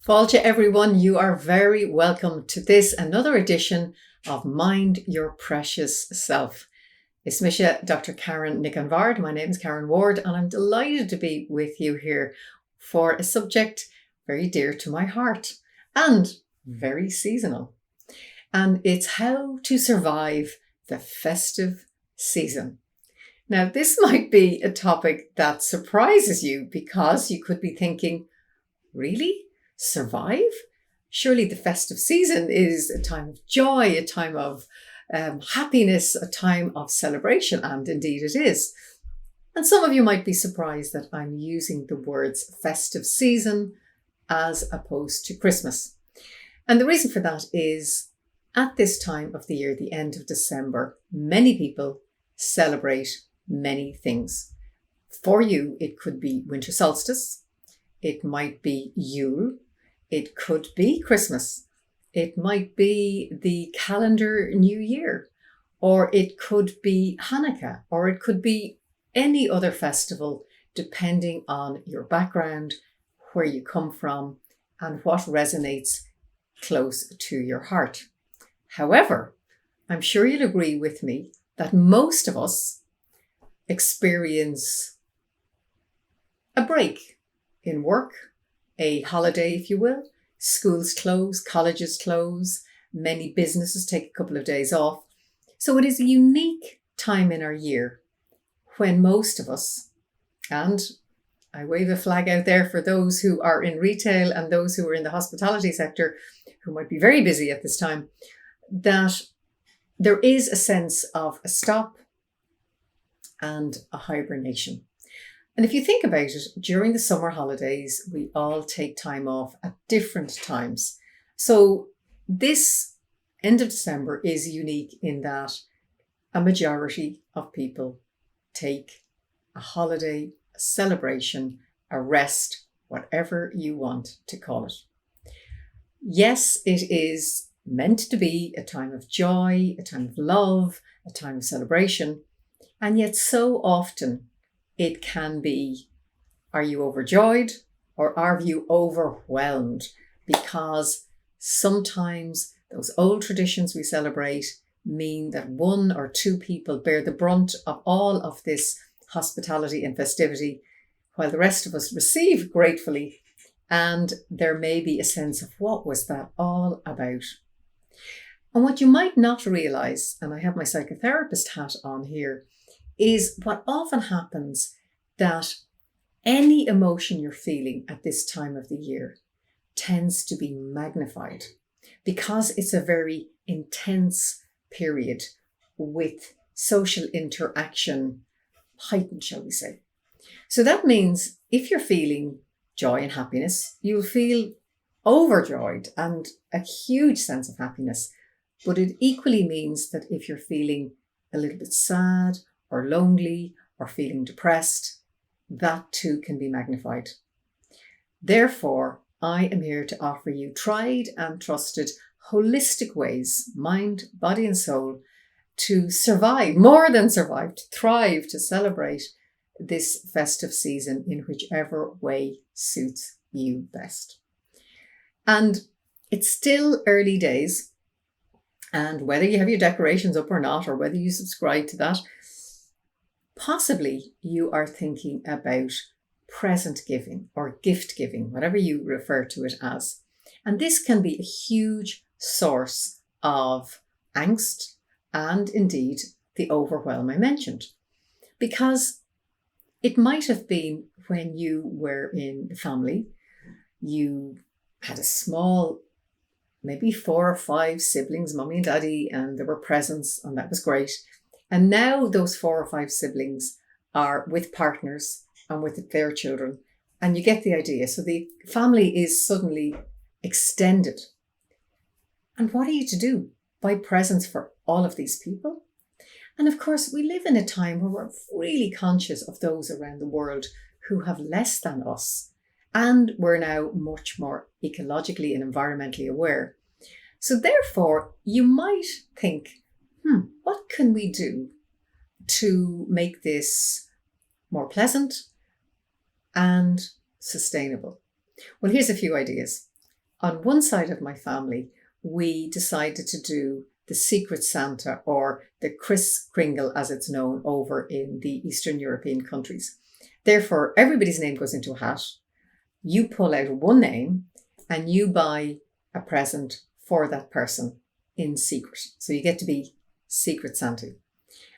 Fáilte everyone, you are very welcome to this, another edition of Mind Your Precious Self. It's Misha, Dr. Karen Nick-Vard. My name is Karen Ward and I'm delighted to be with you here for a subject very dear to my heart and very seasonal. And it's how to survive the festive season. Now, this might be a topic that surprises you because you could be thinking, really? Survive? Surely the festive season is a time of joy, a time of happiness, a time of celebration, and indeed it is. And some of you might be surprised that I'm using the words festive season as opposed to Christmas. And the reason for that is at this time of the year, the end of December, many people celebrate many things. For you, it could be winter solstice. It might be Yule. It could be Christmas. It might be the calendar New Year, or it could be Hanukkah, or it could be any other festival, depending on your background, where you come from, and what resonates close to your heart. However, I'm sure you'll agree with me that most of us experience a break in work, a holiday, if you will. Schools close, colleges close, many businesses take a couple of days off. So it is a unique time in our year when most of us, and I wave a flag out there for those who are in retail and those who are in the hospitality sector, who might be very busy at this time, that there is a sense of a stop and a hibernation. And if you think about it, during the summer holidays, we all take time off at different times. So this end of December is unique in that a majority of people take a holiday, a celebration, a rest, whatever you want to call it. Yes, it is meant to be a time of joy, a time of love, a time of celebration. And yet so often it can be, are you overjoyed or are you overwhelmed? Because sometimes those old traditions we celebrate mean that one or two people bear the brunt of all of this hospitality and festivity, while the rest of us receive gratefully, and there may be a sense of what was that all about? And what you might not realize, and I have my psychotherapist hat on here, is what often happens that any emotion you're feeling at this time of the year tends to be magnified because it's a very intense period with social interaction heightened, shall we say. So that means if you're feeling joy and happiness, you'll feel overjoyed and a huge sense of happiness. But it equally means that if you're feeling a little bit sad or lonely or feeling depressed, that too can be magnified. Therefore, I am here to offer you tried and trusted holistic ways, mind, body and soul, to survive, more than survive, to thrive, to celebrate this festive season in whichever way suits you best. And it's still early days, and whether you have your decorations up or not, or whether you subscribe to that, possibly you are thinking about present giving or gift giving, whatever you refer to it as. And this can be a huge source of angst and indeed the overwhelm I mentioned. Because it might have been when you were in the family, you had a small, maybe 4 or 5 siblings, mummy and daddy, and there were presents, and that was great. And now those 4 or 5 siblings are with partners and with their children, and you get the idea. So the family is suddenly extended. And what are you to do? Buy presents for all of these people? And of course, we live in a time where we're really conscious of those around the world who have less than us. And we're now much more ecologically and environmentally aware. So therefore, you might think, what can we do to make this more pleasant and sustainable? Well, here's a few ideas. on one side of my family, we decided to do the Secret Santa, or the Kris Kringle as it's known over in the Eastern European countries. Therefore, everybody's name goes into a hat. You pull out one name and you buy a present for that person in secret. So you get to be Secret Santa.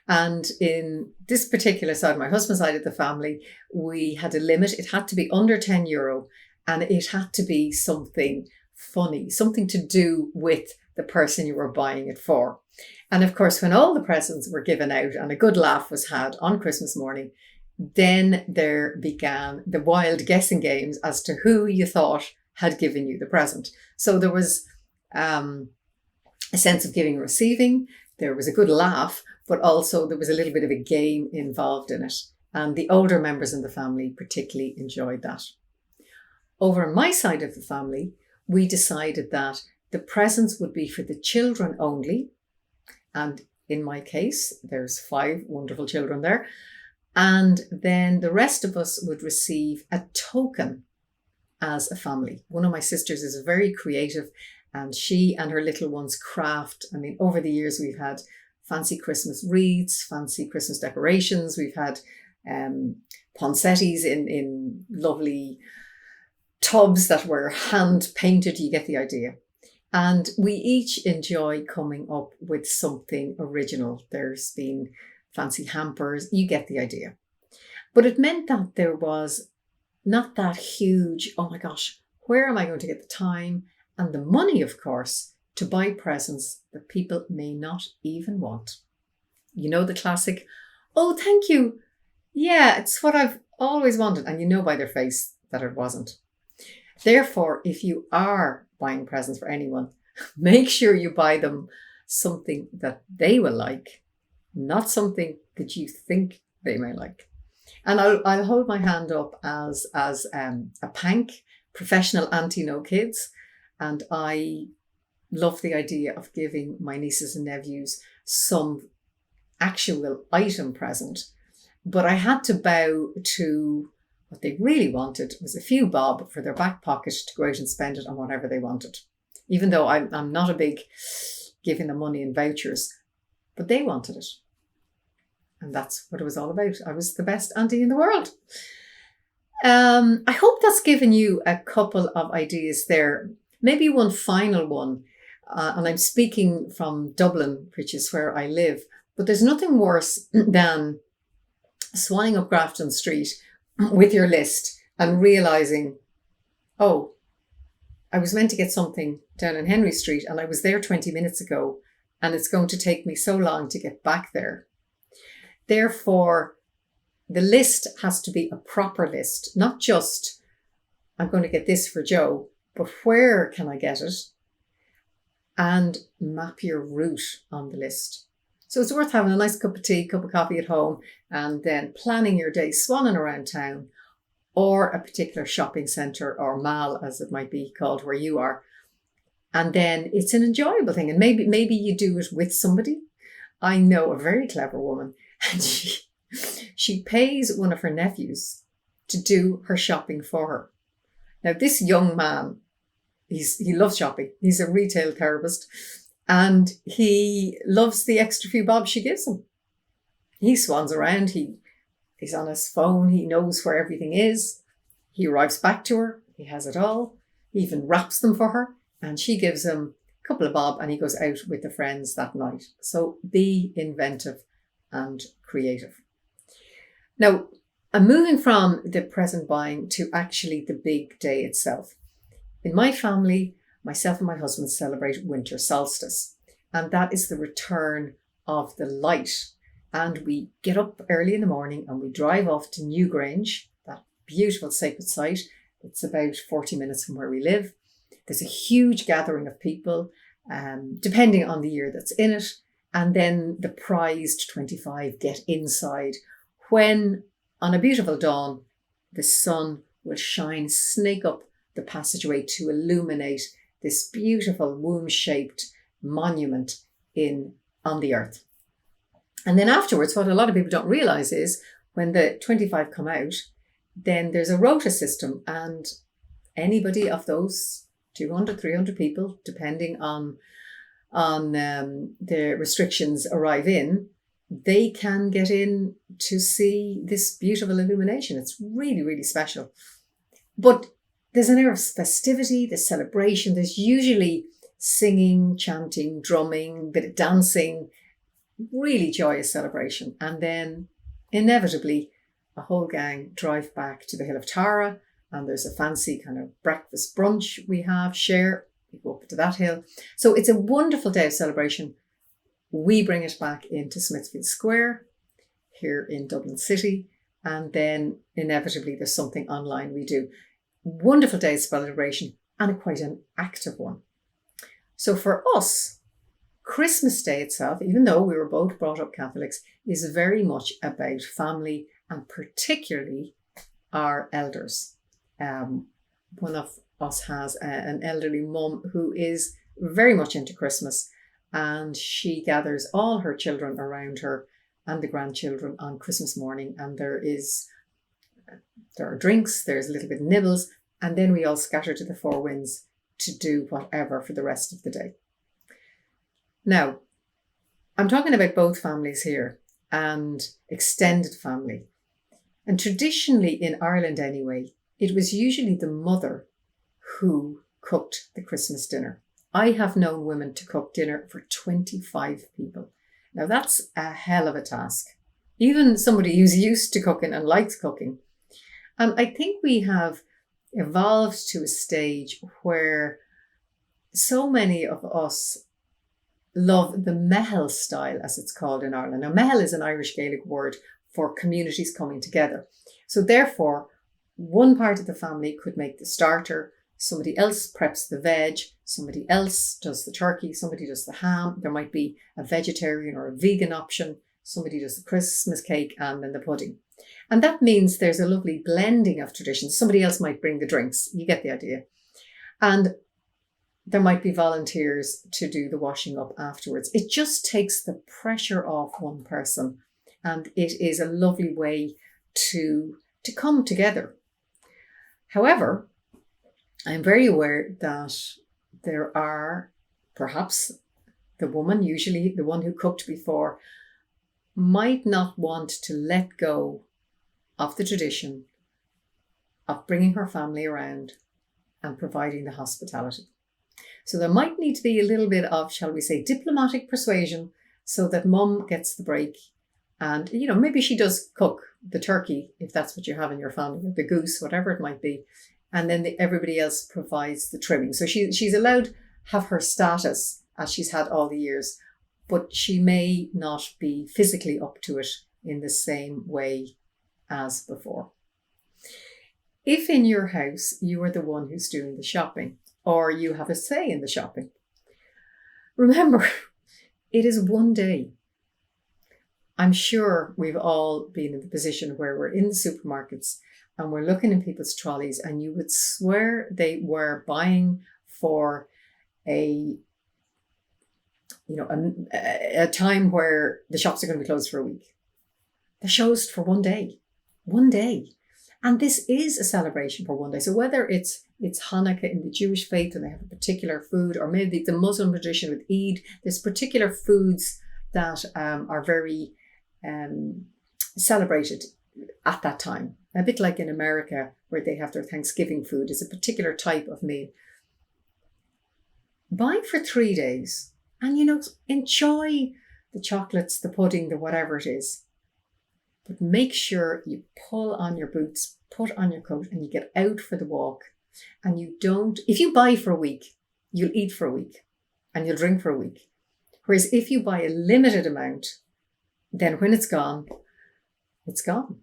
And in this particular side, my husband's side of the family, we had a limit. It had to be under €10 and it had to be something funny, something to do with the person you were buying it for. And of course, when all the presents were given out and a good laugh was had on Christmas morning, then there began the wild guessing games as to who you thought had given you the present. So there was a sense of giving and receiving. There was a good laugh, but also there was a little bit of a game involved in it. And the older members in the family particularly enjoyed that. Over on my side of the family, we decided that the presents would be for the children only. And in my case, there's 5 wonderful children there. And then the rest of us would receive a token as a family. One of my sisters is very creative, and she and her little ones craft. I mean, over the years, we've had fancy Christmas wreaths, fancy Christmas decorations. We've had poinsettias in lovely tubs that were hand painted. You get the idea. And we each enjoy coming up with something original. There's been fancy hampers. You get the idea. But it meant that there was not that huge, oh my gosh, where am I going to get the time and the money, of course, to buy presents that people may not even want. You know the classic, oh, thank you. Yeah, it's what I've always wanted. And you know by their face that it wasn't. Therefore, if you are buying presents for anyone, make sure you buy them something that they will like, not something that you think they may like. And I'll hold my hand up as a pank, professional auntie no kids. And I love the idea of giving my nieces and nephews some actual item present. But I had to bow to what they really wanted was a few bob for their back pocket to go out and spend it on whatever they wanted. Even though I'm not a big giving them money in vouchers, but they wanted it. And that's what it was all about. I was the best auntie in the world. I hope that's given you a couple of ideas there. Maybe one final one. And I'm speaking from Dublin, which is where I live. But there's nothing worse than swanning up Grafton Street with your list and realising, oh, I was meant to get something down in Henry Street and I was there 20 minutes ago and it's going to take me so long to get back there. Therefore, the list has to be a proper list, not just, I'm going to get this for Joe, but where can I get it? And map your route on the list. So it's worth having a nice cup of tea, cup of coffee at home, and then planning your day, swanning around town, or a particular shopping centre or mall, as it might be called where you are. And then it's an enjoyable thing. And maybe you do it with somebody. I know a very clever woman, and she pays one of her nephews to do her shopping for her. Now, this young man, he loves shopping. He's a retail therapist, and he loves the extra few bobs she gives him. He swans around. He's on his phone. He knows where everything is. He arrives back to her. He has it all. He even wraps them for her, and she gives him a couple of bob, and he goes out with the friends that night. So be inventive and creative. Now, I'm moving from the present buying to actually the big day itself. In my family, myself and my husband celebrate winter solstice, and that is the return of the light. And we get up early in the morning and we drive off to Newgrange, that beautiful sacred site. It's about 40 minutes from where we live. There's a huge gathering of people, depending on the year that's in it. And then the prized 25 get inside when, on a beautiful dawn, the sun will shine, snake up the passageway to illuminate this beautiful womb-shaped monument on the earth. And then afterwards, what a lot of people don't realise is when the 25 come out, then there's a rota system, and anybody of those 200, 300 people, depending on the restrictions arrive in, they can get in to see this beautiful illumination. It's really, really special. But there's an air of festivity, there's celebration, there's usually singing, chanting, drumming, bit of dancing, really joyous celebration. And then inevitably a whole gang drive back to the Hill of Tara, and there's a fancy kind of breakfast brunch we share. We go up to that hill. So it's a wonderful day of celebration. We bring it back into Smithfield Square here in Dublin City, and then inevitably there's something online we do. Wonderful day of celebration, and quite an active one. So for us, Christmas Day itself, even though we were both brought up Catholics, is very much about family, and particularly our elders. One of us has an elderly mum who is very much into Christmas, and she gathers all her children around her and the grandchildren on Christmas morning, and there are drinks, there's a little bit of nibbles, and then we all scatter to the four winds to do whatever for the rest of the day. Now, I'm talking about both families here and extended family. And traditionally in Ireland anyway, it was usually the mother who cooked the Christmas dinner. I have known women to cook dinner for 25 people. Now that's a hell of a task. Even somebody who's used to cooking and likes cooking. And I think we have evolved to a stage where so many of us love the mehel style, as it's called in Ireland. Now, mehel is an Irish Gaelic word for communities coming together. So therefore, one part of the family could make the starter, somebody else preps the veg, somebody else does the turkey, somebody does the ham. There might be a vegetarian or a vegan option. Somebody does the Christmas cake and then the pudding. And that means there's a lovely blending of traditions. Somebody else might bring the drinks. You get the idea. And there might be volunteers to do the washing up afterwards. It just takes the pressure off one person. And it is a lovely way to come together. However, I'm very aware that there are perhaps the woman, usually the one who cooked before, might not want to let go of the tradition of bringing her family around and providing the hospitality. So there might need to be a little bit of, shall we say, diplomatic persuasion so that mum gets the break. And, maybe she does cook the turkey, if that's what you have in your family, the goose, whatever it might be. And then everybody else provides the trimming. So she's allowed to have her status as she's had all the years, but she may not be physically up to it in the same way as before. If in your house you are the one who's doing the shopping, or you have a say in the shopping, remember, it is one day. I'm sure we've all been in the position where we're in the supermarkets and we're looking in people's trolleys, and you would swear they were buying for a time where the shops are going to be closed for a week. They're closed for one day. And this is a celebration for one day. So whether it's Hanukkah in the Jewish faith and they have a particular food, or maybe the Muslim tradition with Eid, there's particular foods that are very celebrated at that time. A bit like in America where they have their Thanksgiving food. It's a particular type of meal. Buy for 3 days and, enjoy the chocolates, the pudding, the whatever it is. But make sure you pull on your boots, put on your coat, and you get out for the walk. And if you buy for a week, you'll eat for a week and you'll drink for a week. Whereas if you buy a limited amount, then when it's gone, it's gone.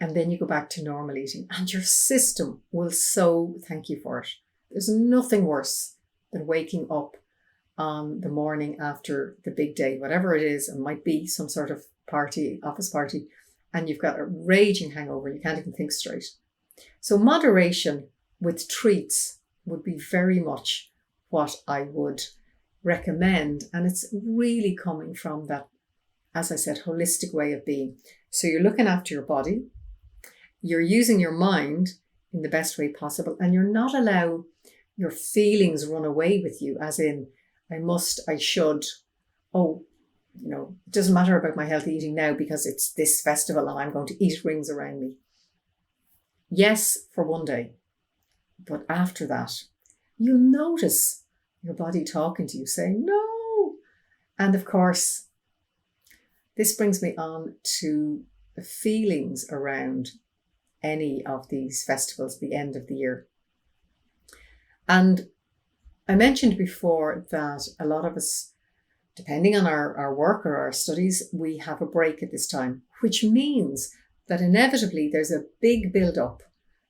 And then you go back to normal eating and your system will so thank you for it. There's nothing worse than waking up on the morning after the big day, whatever it is. It might be some sort of party, office party, and you've got a raging hangover. You can't even think straight. So moderation with treats would be very much what I would recommend. And it's really coming from that, as I said, holistic way of being. So you're looking after your body, you're using your mind in the best way possible, and you're not allowing your feelings run away with you, as in, I must, I should, oh, it doesn't matter about my healthy eating now because it's this festival and I'm going to eat rings around me. Yes, for one day. But after that, you'll notice your body talking to you saying, no. And of course, this brings me on to the feelings around any of these festivals at the end of the year. And I mentioned before that a lot of us, depending on our work or our studies, we have a break at this time, which means that inevitably there's a big build-up.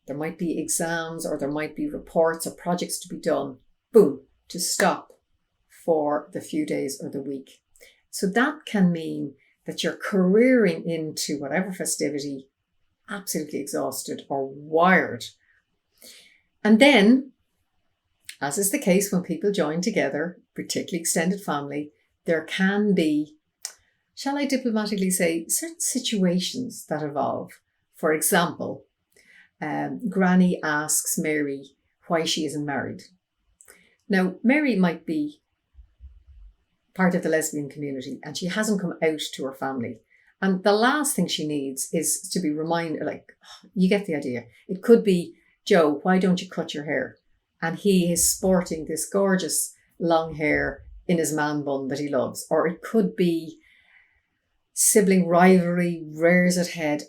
There might be exams or there might be reports or projects to be done, boom, to stop for the few days or the week. So that can mean that you're careering into whatever festivity absolutely exhausted or wired. And then, as is the case when people join together, particularly extended family, there can be, shall I diplomatically say, certain situations that evolve. For example, Granny asks Mary why she isn't married. Now, Mary might be part of the lesbian community and she hasn't come out to her family. And the last thing she needs is to be reminded, you get the idea. It could be, Joe, why don't you cut your hair? And he is sporting this gorgeous long hair in his man bun that he loves. Or it could be sibling rivalry rears its head,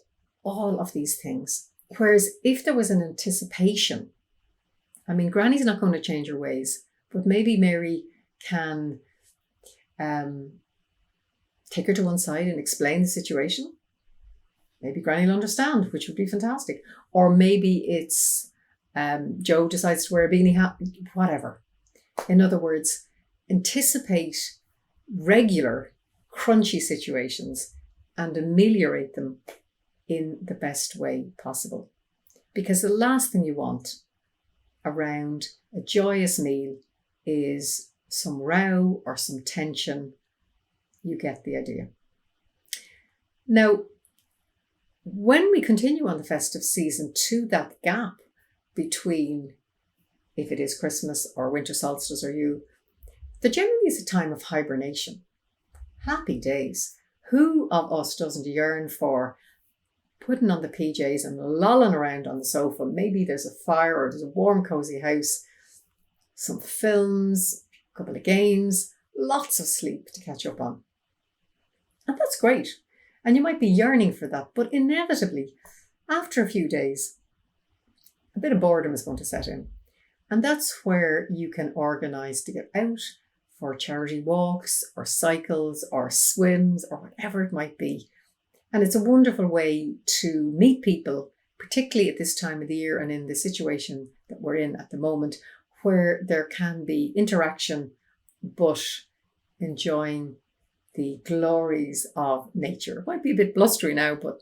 all of these things. Whereas if there was an anticipation, Granny's not going to change her ways, but maybe Mary can take her to one side and explain the situation. Maybe Granny will understand, which would be fantastic. Or maybe it's Joe decides to wear a beanie hat, whatever. In other words, anticipate regular crunchy situations and ameliorate them in the best way possible. Because the last thing you want around a joyous meal is some row or some tension. You get the idea. Now, when we continue on the festive season to that gap between, if it is Christmas or winter solstice or Yule, there generally is a time of hibernation. Happy days. Who of us doesn't yearn for putting on the PJs and lolling around on the sofa? Maybe there's a fire or there's a warm, cozy house, some films, a couple of games, lots of sleep to catch up on. And that's great. And you might be yearning for that, but inevitably, after a few days, a bit of boredom is going to set in. And that's where you can organise to get out for charity walks or cycles or swims or whatever it might be. And it's a wonderful way to meet people, particularly at this time of the year and in the situation that we're in at the moment, where there can be interaction, but enjoying the glories of nature. It might be a bit blustery now, but...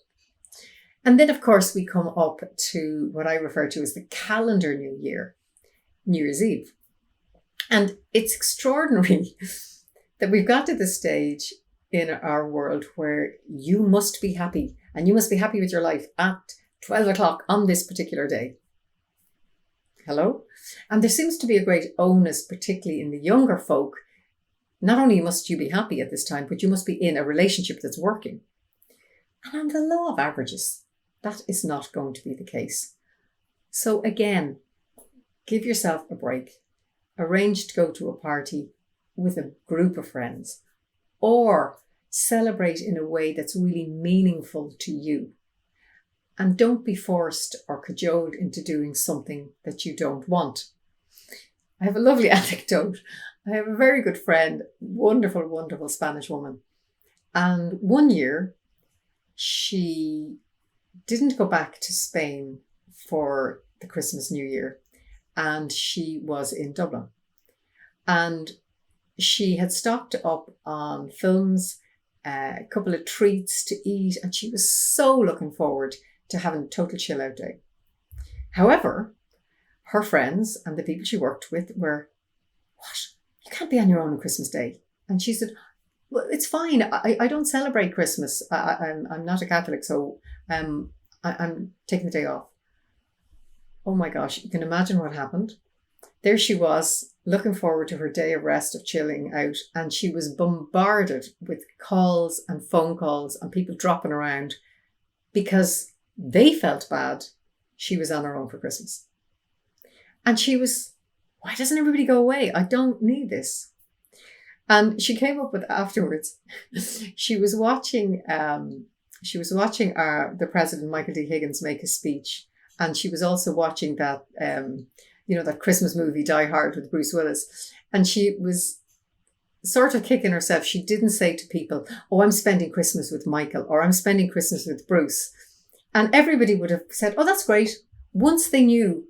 And then, of course, we come up to what I refer to as the calendar New Year, New Year's Eve. And it's extraordinary that we've got to this stage in our world where you must be happy, and you must be happy with your life at 12 o'clock on this particular day. Hello? And there seems to be a great onus, particularly in the younger folk. Not only must you be happy at this time, but you must be in a relationship that's working. And on the law of averages, that is not going to be the case. So again, give yourself a break. Arrange to go to a party with a group of friends, or celebrate in a way that's really meaningful to you. And don't be forced or cajoled into doing something that you don't want. I have a lovely anecdote. I have a very good friend, wonderful, wonderful Spanish woman. And one year, she didn't go back to Spain for the Christmas New Year. And she was in Dublin. And she had stocked up on films, a couple of treats to eat, and she was so looking forward to having a total chill out day. However, her friends and the people she worked with were, what? You can't be on your own on Christmas Day. And she said, well, it's fine. I don't celebrate Christmas. I'm not a Catholic, so I'm taking the day off. Oh my gosh, you can imagine what happened. There she was, looking forward to her day of rest, of chilling out, and she was bombarded with calls and phone calls and people dropping around because they felt bad she was on her own for Christmas. And she was, why doesn't everybody go away? I don't need this. And she came up with afterwards, she was watching the President, Michael D. Higgins, make a speech. And she was also watching that, that Christmas movie, Die Hard, with Bruce Willis. And she was sort of kicking herself. She didn't say to people, oh, I'm spending Christmas with Michael, or I'm spending Christmas with Bruce. And everybody would have said, oh, that's great. Once they knew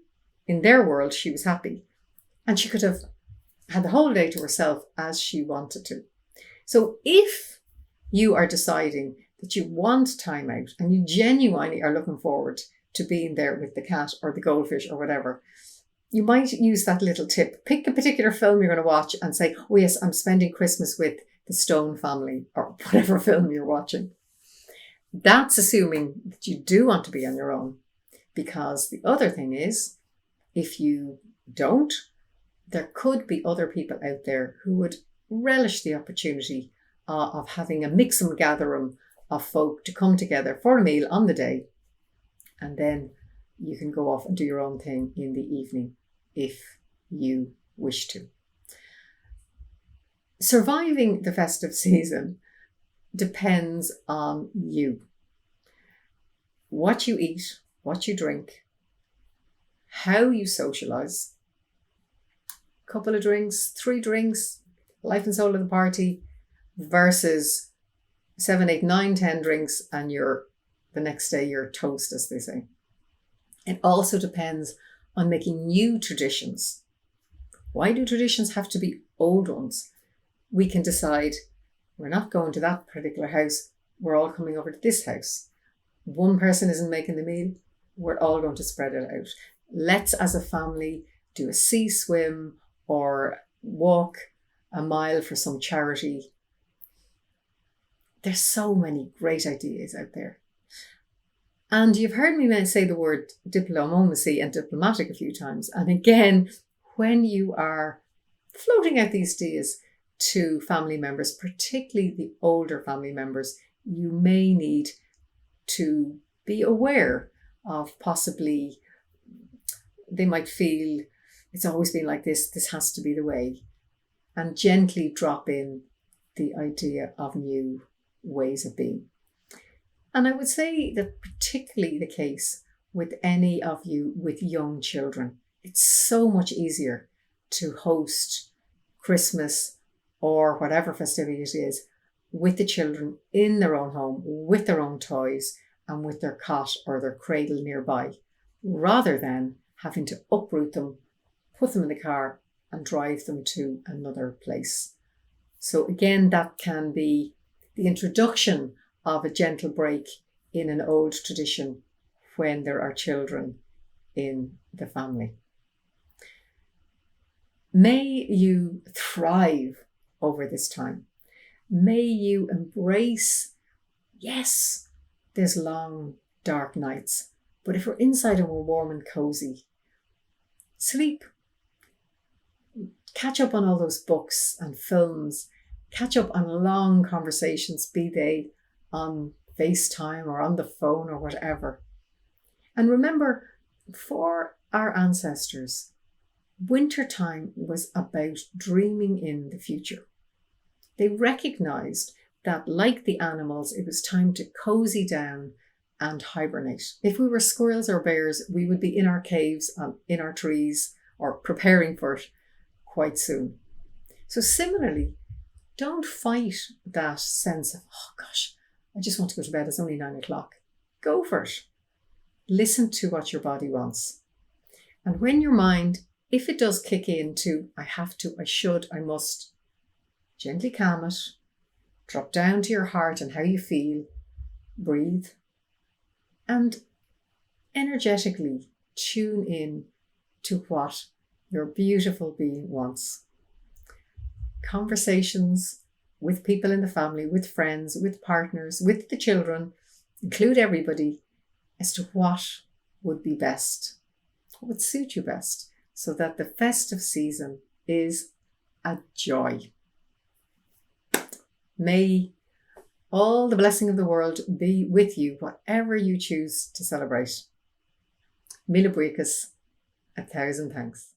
in their world she was happy. And she could have had the whole day to herself as she wanted to. So if you are deciding that you want time out and you genuinely are looking forward to being there with the cat or the goldfish or whatever, you might use that little tip. Pick a particular film you're going to watch and say, oh yes, I'm spending Christmas with the Stone family, or whatever film you're watching. That's assuming that you do want to be on your own. Because the other thing is, if you don't, there could be other people out there who would relish the opportunity of having a mixum gatherum of folk to come together for a meal on the day, and then you can go off and do your own thing in the evening if you wish to. Surviving the festive season depends on you. What you eat, what you drink, how you socialise. Couple of drinks, 3 drinks, life and soul of the party, versus 7, 8, 9, 10 drinks and the next day you're toast, as they say. It also depends on making new traditions. Why do traditions have to be old ones? We can decide we're not going to that particular house, we're all coming over to this house. One person isn't making the meal, we're all going to spread it out. Let's, as a family, do a sea swim or walk a mile for some charity. There's so many great ideas out there. And you've heard me say the word diplomacy and diplomatic a few times. And again, when you are floating out these ideas to family members, particularly the older family members, you may need to be aware of possibly they might feel it's always been like this has to be the way, and gently drop in the idea of new ways of being. And I would say that particularly the case with any of you with young children, it's so much easier to host Christmas or whatever festivity it is with the children in their own home, with their own toys and with their cot or their cradle nearby, rather than having to uproot them, put them in the car and drive them to another place. So again, that can be the introduction of a gentle break in an old tradition when there are children in the family. May you thrive over this time. May you embrace, yes, there's long, dark nights, but if we're inside and we're warm and cozy, sleep. Catch up on all those books and films. Catch up on long conversations, be they on FaceTime or on the phone or whatever. And remember, for our ancestors, wintertime was about dreaming in the future. They recognized that, like the animals, it was time to cozy down and hibernate. If we were squirrels or bears, we would be in our caves, in our trees, or preparing for it quite soon. So similarly, don't fight that sense of, oh gosh, I just want to go to bed, it's only 9 o'clock. Go for it. Listen to what your body wants. And when your mind, if it does kick into, I have to, I should, I must, gently calm it, drop down to your heart and how you feel, breathe, and energetically tune in to what your beautiful being wants. Conversations with people in the family, with friends, with partners, with the children, include everybody as to what would be best, what would suit you best. so that the festive season is a joy. May all the blessing of the world be with you, whatever you choose to celebrate. Mille buíochas, 1,000 thanks.